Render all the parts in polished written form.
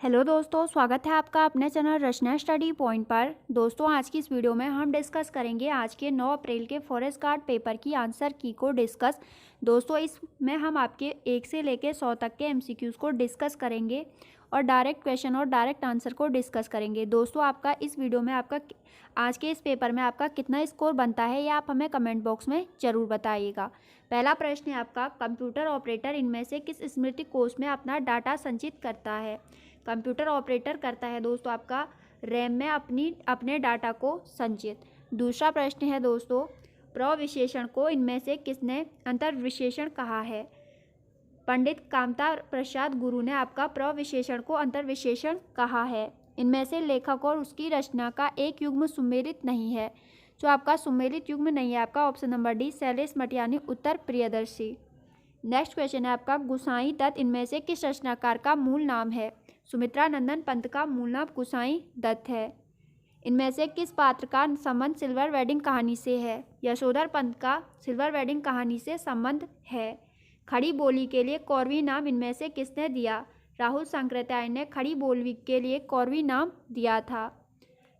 Hello दोस्तों, स्वागत है आपका अपने चैनल रचना स्टडी पॉइंट पर। दोस्तों, आज की इस वीडियो में हम डिस्कस करेंगे आज के 9 अप्रैल के फॉरेस्ट गार्ड पेपर की आंसर की को डिस्कस। दोस्तों, इसमें हम आपके 1 से लेकर 100 तक के एमसीक्यूज़ को डिस्कस करेंगे और डायरेक्ट क्वेश्चन और डायरेक्ट आंसर को डिस्कस करेंगे। दोस्तों, आपका इस वीडियो में आज के इस पेपर में आपका कितना स्कोर बनता है, यह आप हमें कमेंट बॉक्स में ज़रूर बताइएगा। पहला प्रश्न है आपका, कंप्यूटर ऑपरेटर इनमें से किस स्मृति कोष में अपना डाटा संचित करता है? कंप्यूटर ऑपरेटर करता है दोस्तों आपका रैम में अपने डाटा को संचित। दूसरा प्रश्न है दोस्तों, प्रविशेषण को इनमें से किसने अंतर्विशेषण कहा है? पंडित कामता प्रसाद गुरु ने आपका प्रविशेषण को अंतर्विशेषण कहा है। इनमें से लेखक और उसकी रचना का एक युग्म सुमेलित नहीं है। जो आपका सुमेलित युग्म नहीं है आपका option number D Shailesh Matiyani, Uttar Priyadarshi. Next question है आपका, गुसाई दत्त इनमें से किस रचनाकार का मूल नाम है? सुमित्रा नंदन पंत का मूल नाम गुसाई दत्त है। इनमें से किस पात्र का संबंध सिल्वर वेडिंग कहानी से है? यशोधर पंत का सिल्वर वेडिंग कहानी से संबंध है। खड़ी बोली के लिए कौरवी नाम इनमें से किसने दिया? राहुल सांकृत्यायन ने खड़ी बोली के लिए कौरवी नाम दिया था।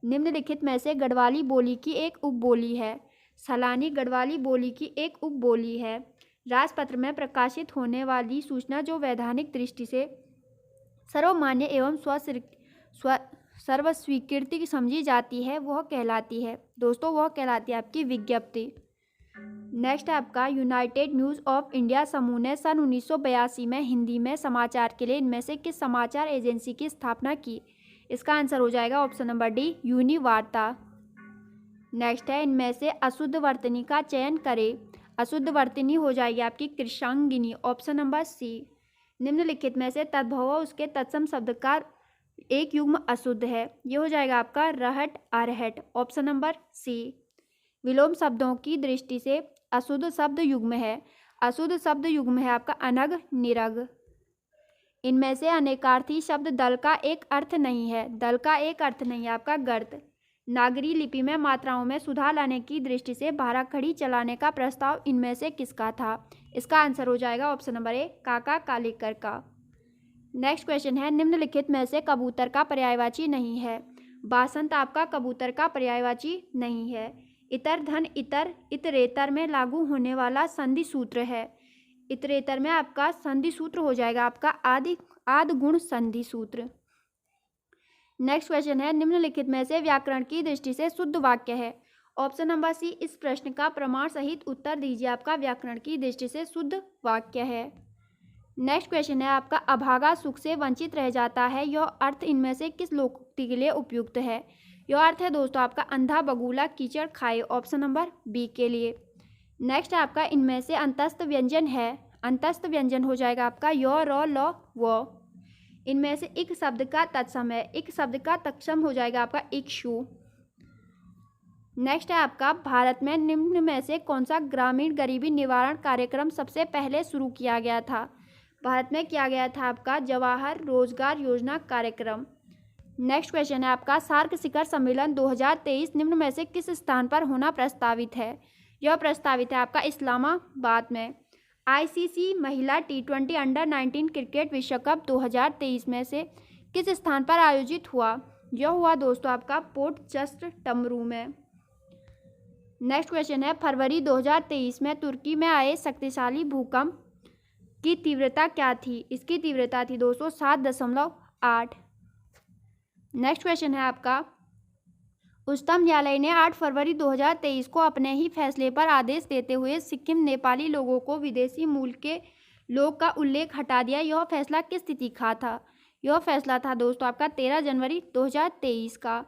निम्नलिखित में से गढ़वाली बोली की एक उपबोली है? सलानी गढ़वाली बोली की एक उपबोली है। राजपत्र में प्रकाशित होने वाली सूचना जो वैधानिक दृष्टि से सर्वमान्य एवं सर्वस्वीकृति समझी जाती है वह कहलाती है दोस्तों, वह कहलाती है आपकी विज्ञप्ति। नेक्स्ट है आपका, यूनाइटेड न्यूज़ ऑफ इंडिया समूह ने सन 1982 में हिंदी में समाचार के लिए इनमें से किस समाचार एजेंसी की स्थापना की? इसका आंसर हो जाएगा ऑप्शन नंबर डी यूनिवार्ता। नेक्स्ट है, इनमें से अशुद्ध वर्तनी का चयन करें। अशुद्ध वर्तनी हो जाएगी आपकी कृष्णांगिनी, ऑप्शन नंबर सी। निम्नलिखित में से तद्भव उसके तत्सम शब्द का एक युग्म अशुद्ध है। ये हो जाएगा आपका रहट अरहट, ऑप्शन नंबर सी। विलोम शब्दों की दृष्टि से अशुद्ध शब्द युग्म है। अशुद्ध शब्द युग्म है आपका अनग निरग। इनमें से अनेकार्थी शब्द दल का एक अर्थ नहीं है। दल का एक अर्थ नहीं है आपका गर्त। नागरी लिपि में मात्राओं में सुधार लाने की दृष्टि से भारा खड़ी चलाने का प्रस्ताव इनमें से किसका था? इसका आंसर हो जाएगा ऑप्शन नंबर ए काका कालेकर का। नेक्स्ट क्वेश्चन है, निम्नलिखित में से कबूतर का पर्यायवाची नहीं है? बासंत आपका कबूतर का पर्यायवाची नहीं है। इतर धन इतर इतरेतर में लागू होने वाला संधि सूत्र है। इतरेतर में आपका संधि सूत्र हो जाएगा आपका आदि गुण संधि सूत्र। नेक्स्ट क्वेश्चन है, निम्नलिखित में से व्याकरण की दृष्टि से शुद्ध वाक्य है? Option number C. इस प्रश्न का प्रमाण सहित उत्तर दीजिए। आपका व्याकरण की दृष्टि से शुद्ध वाक्य है। नेक्स्ट क्वेश्चन है आपका, अभागा सुख से वंचित रह जाता है, यह अर्थ इनमें से किस लोकोक्ति के लिए उपयुक्त है? यह अर्थ है दोस्तों आपका अंधा बगुला कीचड़ खाए, ऑप्शन नंबर बी के लिए। नेक्स्ट है आपका, इनमें से अंतस्थ व्यंजन है? अंतस्थ व्यंजन हो जाएगा आपका यो रो लो वो। इनमें से एक शब्द का तत्सम है। एक शब्द का तत्सम हो जाएगा आपका इक्षु। नेक्स्ट है आपका, भारत में निम्न में से कौन सा ग्रामीण गरीबी निवारण कार्यक्रम सबसे पहले शुरू किया गया था? भारत में किया गया था आपका जवाहर रोजगार योजना कार्यक्रम। नेक्स्ट क्वेश्चन है आपका, सार्क शिखर सम्मेलन 2023 निम्न में से किस स्थान पर होना प्रस्तावित है? यह प्रस्तावित है आपका इस्लामाबाद में। आईसीसी महिला T20 अंडर-19 क्रिकेट विश्व कप 2023 में से किस स्थान पर आयोजित हुआ? यह हुआ दोस्तों आपका पोर्ट जस्ट टमरू में। नेक्स्ट क्वेश्चन है, फरवरी 2023 में तुर्की में आए शक्तिशाली भूकंप की तीव्रता क्या थी? इसकी तीव्रता थी दोस्तों 7.8। नेक्स्ट क्वेश्चन है आपका, उच्चतम न्यायालय ने 8 फरवरी 2023 को अपने ही फैसले पर आदेश देते हुए सिक्किम नेपाली लोगों को विदेशी मूल के लोग का उल्लेख हटा दिया। यह फैसला किस तिथि का था? यह फैसला था दोस्तों आपका 13 जनवरी 2023 का।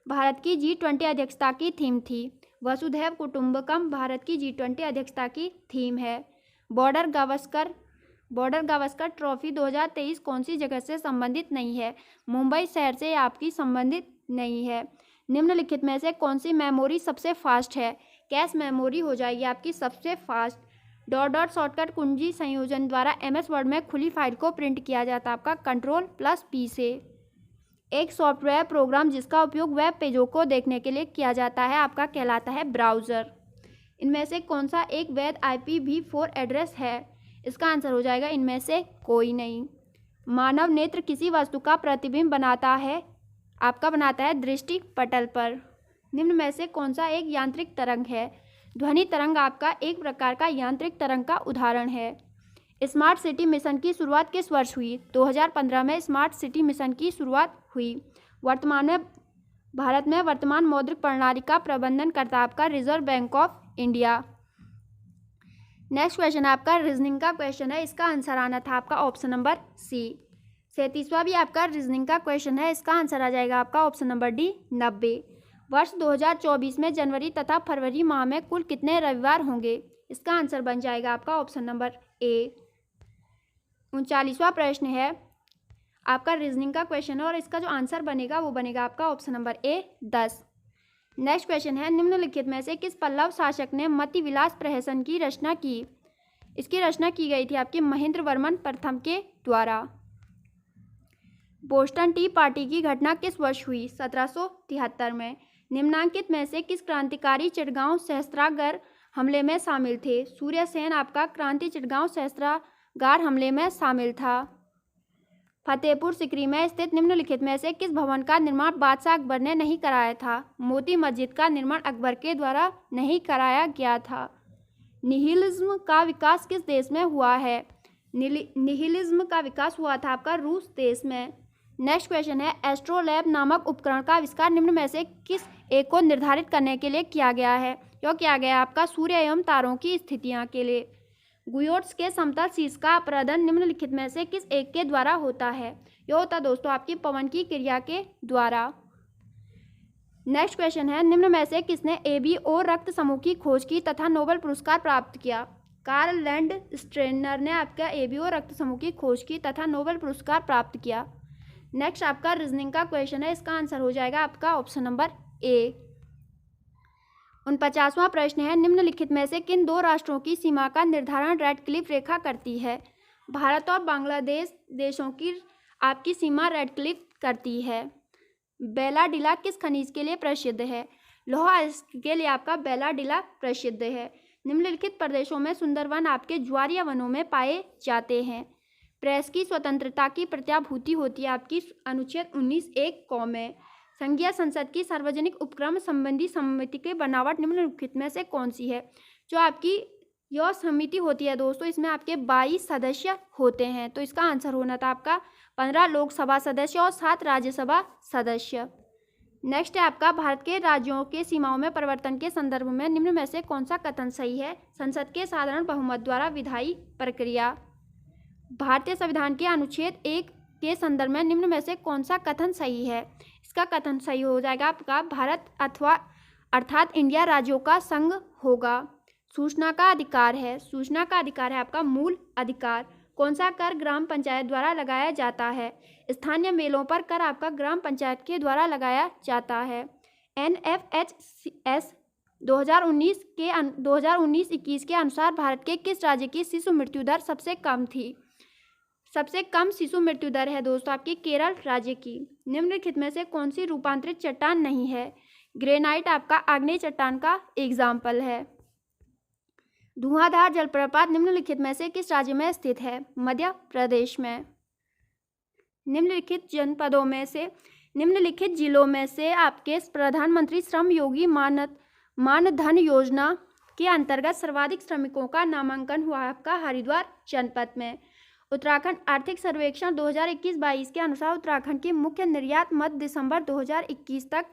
भारत की G20 अध्यक्षता की थीम थी? वसुधैव कुटुंबकम भारत की G20 अध्यक्षता की थीम है। बॉर्डर गावस्कर ट्रॉफी 2023 कौन सी जगह से संबंधित नहीं है? मुंबई शहर से आपकी संबंधित नहीं है। निम्नलिखित में से कौन सी मेमोरी सबसे फास्ट है? कैश मेमोरी हो जाएगी आपकी सबसे फास्ट। डॉट शॉर्टकट कुंजी संयोजन द्वारा MS वर्ड में खुली फाइल को प्रिंट किया जाता है आपका Ctrl+P से। एक सॉफ्टवेयर प्रोग्राम जिसका उपयोग वेब पेजों को देखने के लिए किया जाता है आपका कहलाता है ब्राउज़र। इनमें से कौन सा एक वैध IPv4 एड्रेस है? इसका आंसर हो जाएगा इनमें से कोई नहीं। मानव नेत्र किसी वस्तु का प्रतिबिंब बनाता है दृष्टि पटल पर। निम्न में से कौन सा एक यांत्रिक तरंग है? ध्वनि तरंग आपका एक प्रकार का यांत्रिक तरंग का उदाहरण है। स्मार्ट सिटी मिशन की शुरुआत किस वर्ष हुई? 2015 में स्मार्ट सिटी मिशन की शुरुआत हुई। भारत में वर्तमान मौद्रिक प्रणाली का प्रबंधन करता है आपका reserve bank of India. Next question आपका रीजनिंग का क्वेश्चन है, इसका आंसर आना था आपका ऑप्शन नंबर सी। 37वां भी आपका रीजनिंग का क्वेश्चन है, इसका आंसर आ जाएगा आपका ऑप्शन नंबर डी 90। वर्ष 2024 में जनवरी तथा फरवरी माह में कुल कितने रविवार होंगे? इसका आंसर बन जाएगा आपका ऑप्शन नंबर ए। 39वां प्रश्न है आपका रीजनिंग का क्वेश्चन है और इसका जो आंसर बनेगा वो बनेगा आपका option number A 10। Next question है निम्नलिखित में से किस पल्लव शासक ने मति विलास प्रहसन की रचना की? इसकी रचना की गई थी आपके महेंद्र वर्मन प्रथम के द्वारा। बोस्टन टी पार्टी की घटना किस वर्ष हुई? 1773 में। निम्नांकित में से किस क्रांतिकारी चिटगांव सहस्त्रागार हमले में शामिल थे? सूर्यसेन आपका क्रांति चिटगांव सहस्त्रागार हमले में शामिल था। फतेहपुर सिकरी में स्थित निम्नलिखित में से किस भवन का निर्माण बादशाह अकबर ने नहीं कराया था? मोती मस्जिद का निर्माण अकबर के द्वारा नहीं कराया गया था। निहिलिज्म का विकास किस देश में हुआ है? निहिलिज्म का विकास हुआ था आपका रूस देश में। नेक्स्ट क्वेश्चन है एस्ट्रोलैब नामक उपकरण का आविष्कार निम्न में से किस एक को निर्धारित करने के लिए किया गया है? यह किया गया आपका सूर्य एवं तारों की स्थितियां के लिए। गुयोट्स के समतल शीर्ष का अपरदन निम्नलिखित में से किस एक के द्वारा होता है? यह होता है दोस्तों आपकी पवन की क्रिया के द्वारा। नेक्स्ट क्वेश्चन है निम्न में से किसने एबीओ रक्त समूह की खोज की तथा नोबेल पुरस्कार प्राप्त किया? कार्ल लैंड स्ट्रेनर ने आपका एबीओ रक्त समूह की खोज की तथा नोबेल पुरस्कार प्राप्त किया। नेक्स्ट आपका रीजनिंग का क्वेश्चन है, इसका आंसर हो जाएगा आपका ऑप्शन नंबर ए। 49वां प्रश्न है निम्नलिखित में से किन दो राष्ट्रों की सीमा का निर्धारण रेड क्लिफ रेखा करती है? भारत और बांग्लादेश देशों की आपकी सीमा रेड क्लिफ करती है। बेलाडीला किस खनिज के लिए प्रसिद्ध है? लोहा के लिए आपका बेलाडीला प्रसिद्ध है। निम्नलिखित प्रदेशों में सुंदरवन आपके ज्वारीय वनों में पाए जाते हैं। प्रेस की स्वतंत्रता की प्रत्याभूति होती है आपकी अनुच्छेद 19(1) क में। संघीय संसद की सार्वजनिक उपक्रम संबंधी समिति की बनावट निम्नलिखित में से कौन सी है? जो आपकी यह समिति होती है दोस्तों, इसमें आपके 22 सदस्य होते हैं, तो इसका आंसर होना था आपका 15 लोकसभा सदस्य और 7 राज्यसभा सदस्य। नेक्स्ट है आपका भारत के राज्यों के सीमाओं में परिवर्तन के संदर्भ में निम्न में से कौन सा कथन सही है? संसद के साधारण बहुमत द्वारा विधायी प्रक्रिया। भारतीय संविधान के अनुच्छेद 1 के संदर्भ में निम्न में से कौन सा कथन सही है? इसका कथन सही हो जाएगा आपका भारत अर्थात इंडिया राज्यों का संघ होगा। सूचना का अधिकार है, सूचना का अधिकार है आपका मूल अधिकार। कौन सा कर ग्राम पंचायत द्वारा लगाया जाता है? स्थानीय मेलों पर कर आपका ग्राम पंचायत के द्वारा लगाया जाता है। NFHS 2019-21 के अनुसार भारत के किस राज्य की शिशु मृत्यु दर सबसे कम थी? सबसे कम शिशु मृत्यु दर है दोस्तों आपकी केरल राज्य की। निम्नलिखित में से कौन सी रूपांतरित चट्टान नहीं है? ग्रेनाइट आपका आग्नेय चट्टान का एग्जाम्पल है। धुआंधार जलप्रपात निम्नलिखित में से किस राज्य में स्थित है? मध्य प्रदेश में। निम्नलिखित जिलों में से आपके प्रधानमंत्री श्रम योगी मानधन योजना के अंतर्गत सर्वाधिक श्रमिकों का नामांकन हुआ आपका हरिद्वार जनपद में। उत्तराखंड आर्थिक सर्वेक्षण 2021-22 के अनुसार उत्तराखंड की मुख्य निर्यात मध्य दिसंबर 2021 तक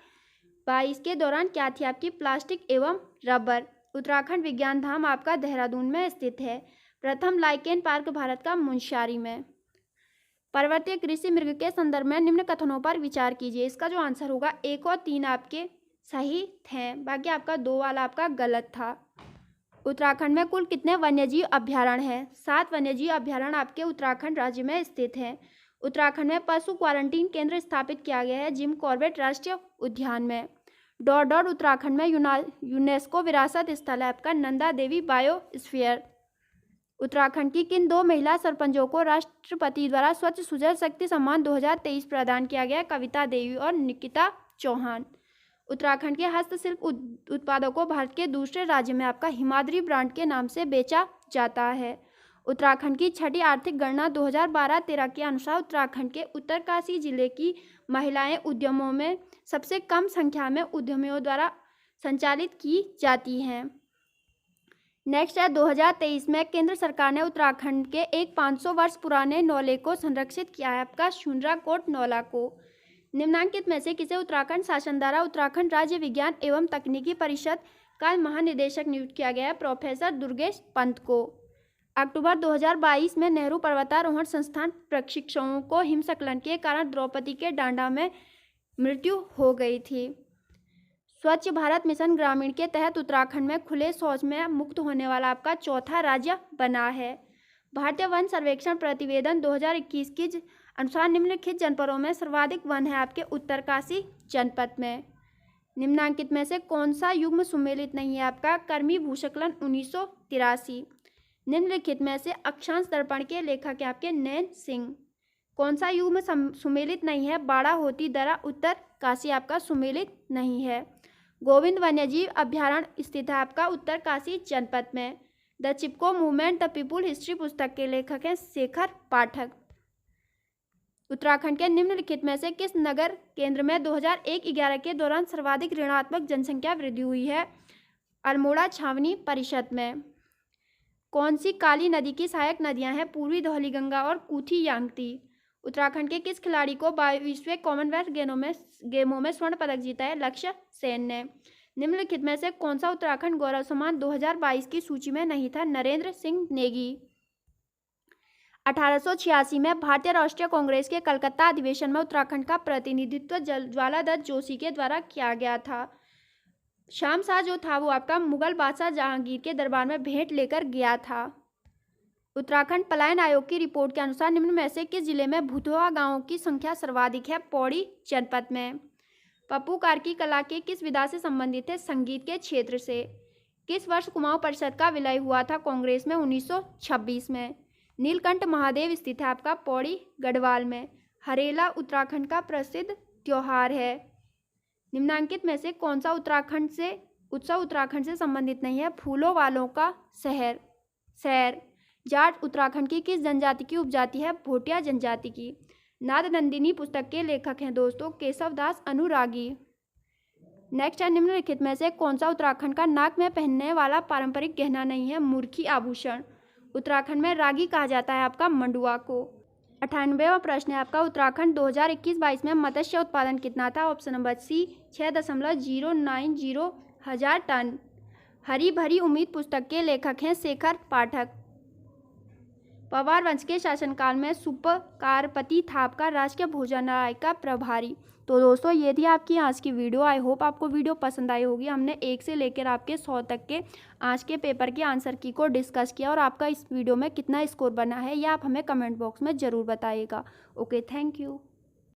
22 के दौरान क्या थी? आपकी प्लास्टिक एवं रबर। उत्तराखंड विज्ञान धाम आपका देहरादून में स्थित है। प्रथम लाइकेन पार्क भारत का मुंशियारी में। पर्वतीय कृषि मृग के संदर्भ में निम्न कथनों पर विचार कीजिए। इसका जो आंसर होगा 1 और 3 आपके सही थे, बाकी आपका 2 वाला आपका गलत था। उत्तराखंड में कुल कितने वन्यजीव अभ्यारण्य हैं? 7 वन्यजीव अभ्यारण्य आपके उत्तराखंड राज्य में स्थित हैं। उत्तराखंड में पशु क्वारंटीन केंद्र स्थापित किया गया है जिम कॉर्बेट राष्ट्रीय उद्यान में। डॉट उत्तराखंड में यूनेस्को विरासत स्थल है आपका नंदा देवी बायोस्फीयर। उत्तराखंड की किन 2 महिला सरपंचों को राष्ट्रपति द्वारा स्वच्छ सुजल शक्ति सम्मान 2023 प्रदान किया गया? कविता देवी और निकिता चौहान। उत्तराखंड के हस्तशिल्प उत्पादों को भारत के दूसरे राज्य में आपका हिमाद्री ब्रांड के नाम से बेचा जाता है। उत्तराखंड की छठी आर्थिक गणना 2012-13 के अनुसार उत्तराखंड के उत्तरकाशी जिले की महिलाएं उद्यमों में सबसे कम संख्या में उद्यमियों द्वारा संचालित की जाती हैं। नेक्स्ट है 2023 में केंद्र सरकार ने उत्तराखंड के एक 500 वर्ष पुराने नौले को संरक्षित किया है, आपका शुंडराकोट नौला को। निम्नांकित में से किसे उत्तराखंड शासन द्वारा उत्तराखंड राज्य विज्ञान एवं तकनीकी परिषद का महानिदेशक नियुक्त किया गया है? प्रोफेसर दुर्गेश पंत को। अक्टूबर 2022 में नेहरू पर्वतारोहण संस्थान प्रशिक्षुओं को हिमस्खलन के कारण द्रौपदी के डांडा में मृत्यु हो गई थी। स्वच्छ भारत मिशन ग्रामीण के तहत उत्तराखंड में खुले शौच में मुक्त होने वाला आपका चौथा राज्य बना है। भारतीय वन सर्वेक्षण प्रतिवेदन 2021 के अनुसार निम्नलिखित जनपदों में सर्वाधिक वन है आपके उत्तरकाशी जनपद में। निम्नांकित में से कौन सा युग्म सुमेलित नहीं है? आपका कर्मी भूस्खलन 1983। निम्नलिखित में से अक्षांश दर्पण के लेखक है आपके नैन सिंह। कौन सा युग्म सुमेलित नहीं है? बाड़ा होती दरा उत्तरकाशी आपका सुमेलित नहीं है। गोविंद वन्यजीव अभ्यारण्य स्थित है आपका उत्तरकाशी जनपद में। The Chipko movement the people history पुस्तक के लेखक हैं शेखर पाठक। उत्तराखंड के निम्नलिखित में से किस नगर केंद्र में 2001-11 के दौरान सर्वाधिक ऋणात्मक जनसंख्या वृद्धि हुई है? अल्मोड़ा छावनी परिषद में। कौन सी काली नदी की सहायक नदियां हैं? पूर्वी धौलीगंगा और कूथी यांगती। उत्तराखंड के किस खिलाड़ी को 22वें कॉमनवेल्थ गेमों में स्वर्ण पदक जीता है? लक्ष्य सेन ने। निम्नलिखित में से कौन सा उत्तराखंड गौरव सम्मान 2022 की सूची में नहीं था? नरेंद्र सिंह नेगी। 1886 में भारतीय राष्ट्रीय कांग्रेस के कलकत्ता अधिवेशन में उत्तराखंड का प्रतिनिधित्व ज्वालादत्त जोशी के द्वारा किया गया था। शाम शाह जो था वो आपका मुगल बादशाह जहांगीर के दरबार में भेंट लेकर गया था। उत्तराखंड पलायन आयोग की रिपोर्ट के अनुसार निम्न में से किस जिले में भूतवा गांवों की संख्या सर्वाधिक है? पौड़ी जनपद में। पप्पू कार्की कला के किस विधा से संबंधित है? संगीत के क्षेत्र से। किस वर्ष कुमाऊं परिषद का विलय हुआ था कांग्रेस में? 1926 में। नीलकंठ महादेव स्थित है आपका पौड़ी गढ़वाल में। हरेला उत्तराखंड का प्रसिद्ध त्योहार है। निम्नांकित में से कौन सा उत्तराखंड से संबंधित नहीं है? फूलों वालों का शहर। जाट उत्तराखंड की किस जनजाति की उपजाति है? भोटिया जनजाति की। नाद नंदिनी पुस्तक के लेखक हैं दोस्तों केशव दास अनुरागी। नेक्स्ट है निम्नलिखित में से कौन सा उत्तराखंड का नाक में पहनने वाला पारंपरिक गहना नहीं है? मूर्खी आभूषण। उत्तराखंड में रागी कहा जाता है आपका मंडुआ को। 98वां प्रश्न है आपका उत्तराखंड 2021-22 में मत्स्य उत्पादन कितना था? ऑप्शन नंबर सी 6.090 हजार टन। हरी भरी उम्मीद पुस्तक के लेखक हैं शेखर पाठक। पवार वंश के शासनकाल में सुपकारपति था आपका राजकीय भोजनालय का प्रभारी। तो दोस्तों ये थी आपकी आज की वीडियो। आई होप आपको वीडियो पसंद आई होगी। हमने 1 से लेकर आपके 100 तक के आज के पेपर के आंसर की को डिस्कस किया और आपका इस वीडियो में कितना स्कोर बना है ये आप हमें कमेंट बॉक्स में ज़रूर बताइएगा। Okay, thank you.